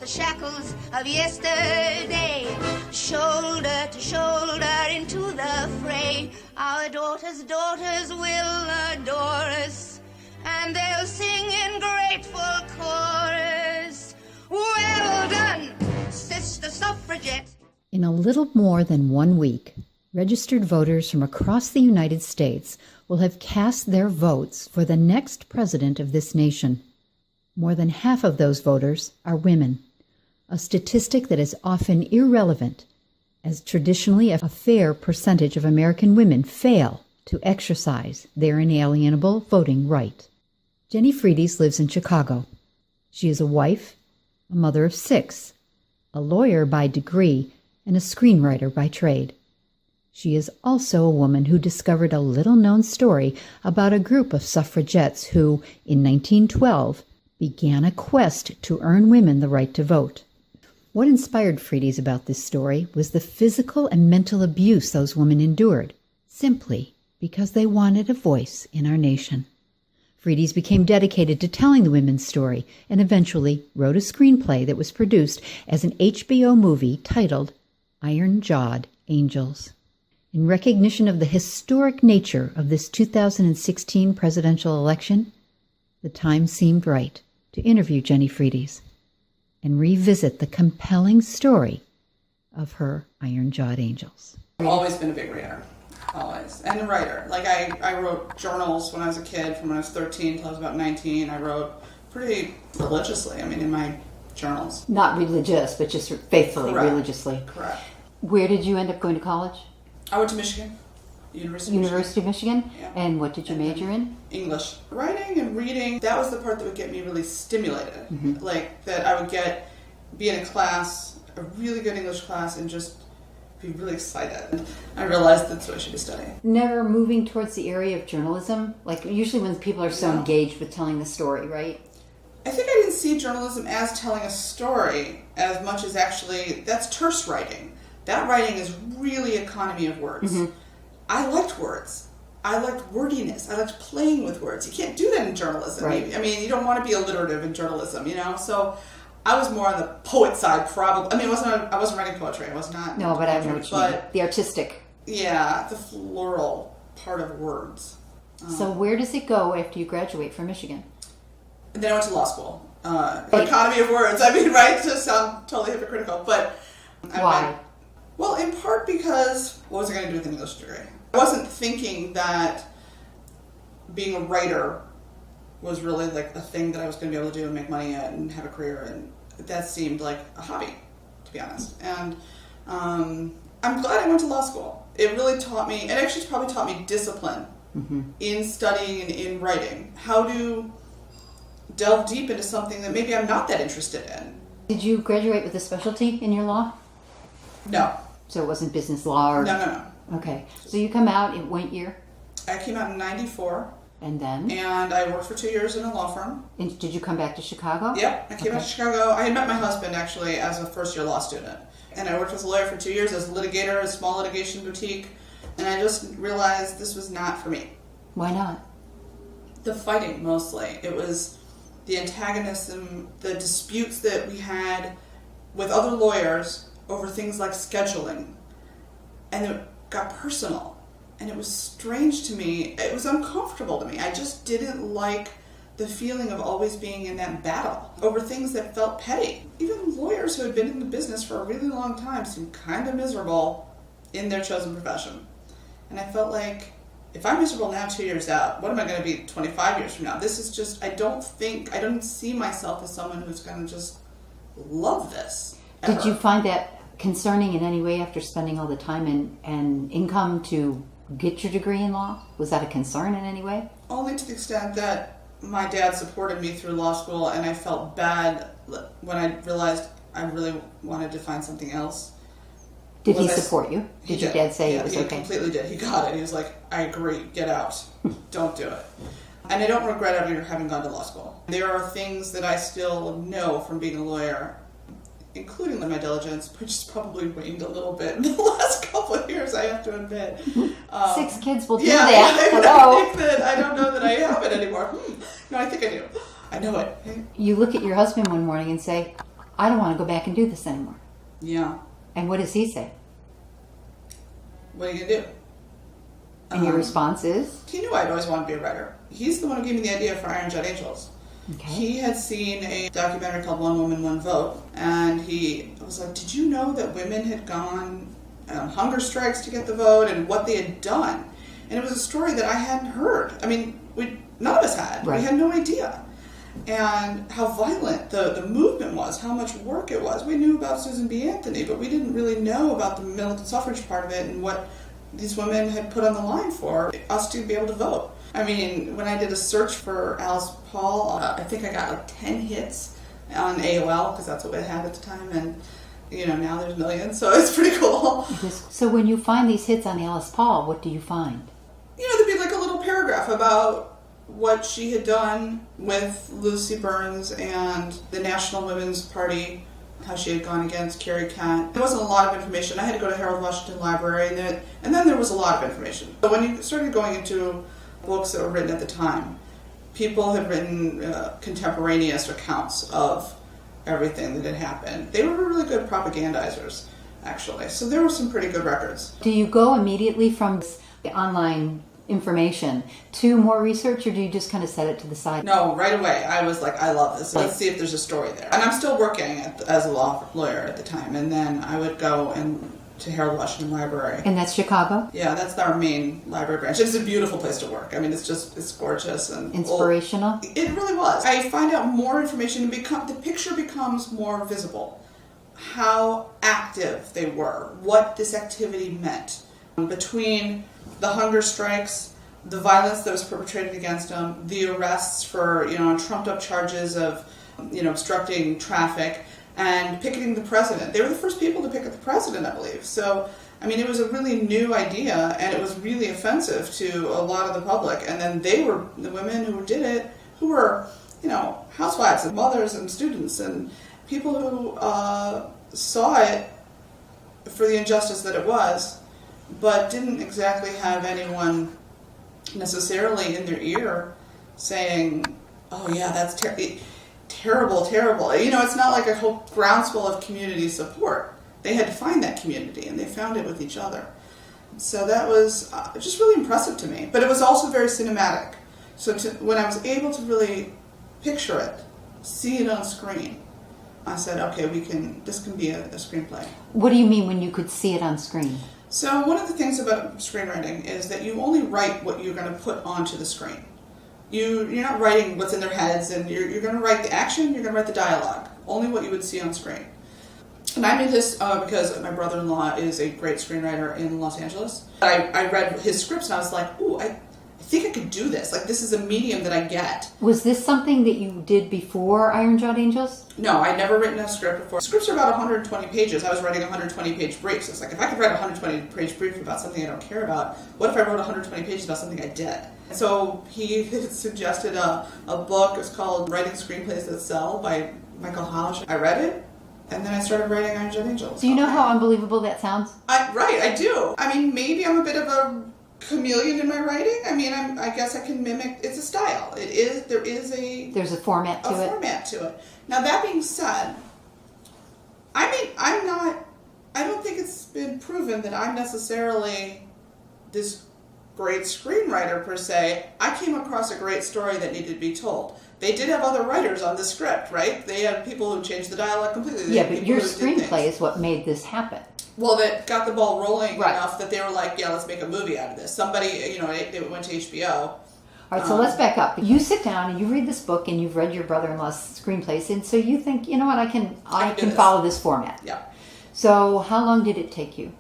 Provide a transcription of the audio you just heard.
the shackles of yesterday. Shoulder to shoulder into the fray. Our daughters' daughters will adore us, and they'll sing in grateful chorus. Well done, Sister Suffragette. In a little more than 1 week, registered voters from across the United States will have cast their votes for the next president of this nation. More than half of those voters are women, a statistic that is often irrelevant, as traditionally a fair percentage of American women fail to exercise their inalienable voting right. Jenny Freides lives in Chicago. She is a wife, a mother of 6, a lawyer by degree, and a screenwriter by trade. She is also a woman who discovered a little-known story about a group of suffragettes who, in 1912, began a quest to earn women the right to vote. What inspired Freides about this story was the physical and mental abuse those women endured, simply because they wanted a voice in our nation. Freides became dedicated to telling the women's story and eventually wrote a screenplay that was produced as an HBO movie titled Iron-Jawed Angels. In recognition of the historic nature of this 2016 presidential election, the time seemed right to interview Jenny Freides and revisit the compelling story of her Iron-Jawed Angels. I've always been a big reader, always, and a writer. Like I wrote journals when I was a kid, from when I was 13 till I was about 19. I wrote pretty religiously, in my journals. Not religious, but just faithfully, Correct. religiously. Correct. Where did you end up going to college? I went to Michigan, University of Michigan? Yeah. And what did you major in? English. Writing and reading, that was the part that would get me really stimulated. Mm-hmm. Like, that I would be in a class, a really good English class, and just be really excited. I realized that's what I should be studying. Never moving towards the area of journalism? Like, usually when people are so engaged with telling the story, right? I think I didn't see journalism as telling a story as much as actually, that's terse writing. That writing is really economy of words. Mm-hmm. I liked words. I liked wordiness. I liked playing with words. You can't do that in journalism. Right. You don't want to be alliterative in journalism, So I was more on the poet side, probably. I wasn't writing poetry. I was not. No, but I know what you mean. The artistic. Yeah, the floral part of words. So where does it go after you graduate from Michigan? And then I went to law school. Economy of words. Right? To sound totally hypocritical, but Why? Well, in part because what was I going to do with an English degree? I wasn't thinking that being a writer was really like a thing that I was going to be able to do and make money at and have a career, and that seemed like a hobby, to be honest. And I'm glad I went to law school. It really taught me, and actually probably taught me discipline in studying and in writing. How to delve deep into something that maybe I'm not that interested in. Did you graduate with a specialty in your law? No. So it wasn't business law? Or... No. Okay. So you come out in what year? I came out in 94. And then? And I worked for 2 years in a law firm. And did you come back to Chicago? Yep, I came out to Chicago. I had met my husband, actually, as a first-year law student. And I worked as a lawyer for 2 years as a litigator, a small litigation boutique. And I just realized this was not for me. Why not? The fighting, mostly. It was the antagonism, the disputes that we had with other lawyers over things like scheduling. And it got personal. And it was strange to me. It was uncomfortable to me. I just didn't like the feeling of always being in that battle over things that felt petty. Even lawyers who had been in the business for a really long time seemed kind of miserable in their chosen profession. And I felt like, if I'm miserable now 2 years out, what am I going to be 25 years from now? This is just, I don't see myself as someone who's going to just love this. Ever. Did you find that concerning in any way after spending all the time and income to get your degree in law? Was that a concern in any way? Only to the extent that my dad supported me through law school, and I felt bad when I realized I really wanted to find something else. Did he support you? Did your dad say it was okay? He completely did. He got it. He was like, I agree, get out. Don't do it. And I don't regret ever having gone to law school. There are things that I still know from being a lawyer, including my diligence, which has probably waned a little bit in the last couple of years, I have to admit. 6 kids will do that. Hello. I don't know that I have it anymore. No, I think I do. I know it. You look at your husband one morning and say, I don't want to go back and do this anymore. Yeah. And what does he say? What are you going to do? And your response is? He knew I'd always wanted to be a writer. He's the one who gave me the idea for Iron Jet Angels. Okay. He had seen a documentary called One Woman, One Vote, and he was like, did you know that women had gone on hunger strikes to get the vote and what they had done? And it was a story that I hadn't heard. I mean, none of us had. Right. We had no idea. And how violent the movement was, how much work it was. We knew about Susan B. Anthony, but we didn't really know about the militant suffrage part of it and what these women had put on the line for us to be able to vote. I mean, when I did a search for Alice Paul, I think I got like 10 hits on AOL, because that's what we had at the time, and now there's millions, so it's pretty cool. So when you find these hits on Alice Paul, what do you find? There'd be like a little paragraph about what she had done with Lucy Burns and the National Women's Party, how she had gone against Carrie Kent. There wasn't a lot of information. I had to go to Harold Washington Library, and then there was a lot of information. But when you started going into books that were written at the time, people had written contemporaneous accounts of everything that had happened. They were really good propagandizers, actually. So there were some pretty good records. Do you go immediately from the online information to more research, or do you just kind of set it to the side? No, right away. I was like, I love this. Let's see if there's a story there. And I'm still working as a lawyer at the time. And then I would go to Harold Washington Library. And that's Chicago? Yeah, that's our main library branch. It's a beautiful place to work. I mean, it's gorgeous and inspirational. It really was. I find out more information and the picture becomes more visible. How active they were, what this activity meant. Between the hunger strikes, the violence that was perpetrated against them, the arrests for, trumped up charges of, obstructing traffic, and picketing the president. They were the first people to picket the president, I believe. So, I mean, it was a really new idea, and it was really offensive to a lot of the public. And then they were the women who did it, who were, housewives and mothers and students and people who saw it for the injustice that it was, but didn't exactly have anyone necessarily in their ear saying, oh yeah, that's terrible, terrible. It's not like a whole groundswell of community support. They had to find that community, and they found it with each other. So that was just really impressive to me. But it was also very cinematic. So when I was able to really picture it, see it on screen, I said, okay, this can be a screenplay. What do you mean when you could see it on screen? So one of the things about screenwriting is that you only write what you're going to put onto the screen. You're not writing what's in their heads, and you're going to write the action, you're going to write the dialogue, only what you would see on screen. And I made this because my brother-in-law is a great screenwriter in Los Angeles. I read his scripts and I was like, ooh, I think I could do this. Like, this is a medium that I get. Was this something that you did before Iron Jet Angels? No, I'd never written a script before. Scripts are about 120 pages. I was writing 120-page briefs. It's like, if I could write a 120-page brief about something I don't care about, what if I wrote 120 pages about something I did? So he suggested a book. It's called Writing Screenplays That Sell by Michael Holish. I read it, and then I started writing Iron Jet Angels. Do you know how unbelievable that sounds? Right, I do. I mean, maybe I'm a bit of a chameleon in my writing. I mean, I guess I can mimic. It's a style. There's a format to it. Now, that being said, I don't think it's been proven that I'm necessarily this great screenwriter per se. I came across a great story that needed to be told. They did have other writers on the script, right? They had people who changed the dialogue completely. Yeah, but your screenplay is what made this happen. Well, that got the ball rolling enough that they were like, yeah, let's make a movie out of this. Somebody, they went to HBO. All right, so let's back up. You sit down and you read this book, and you've read your brother-in-law's screenplays, and so you think, you know what, I can follow this format. Yeah. So how long did it take you?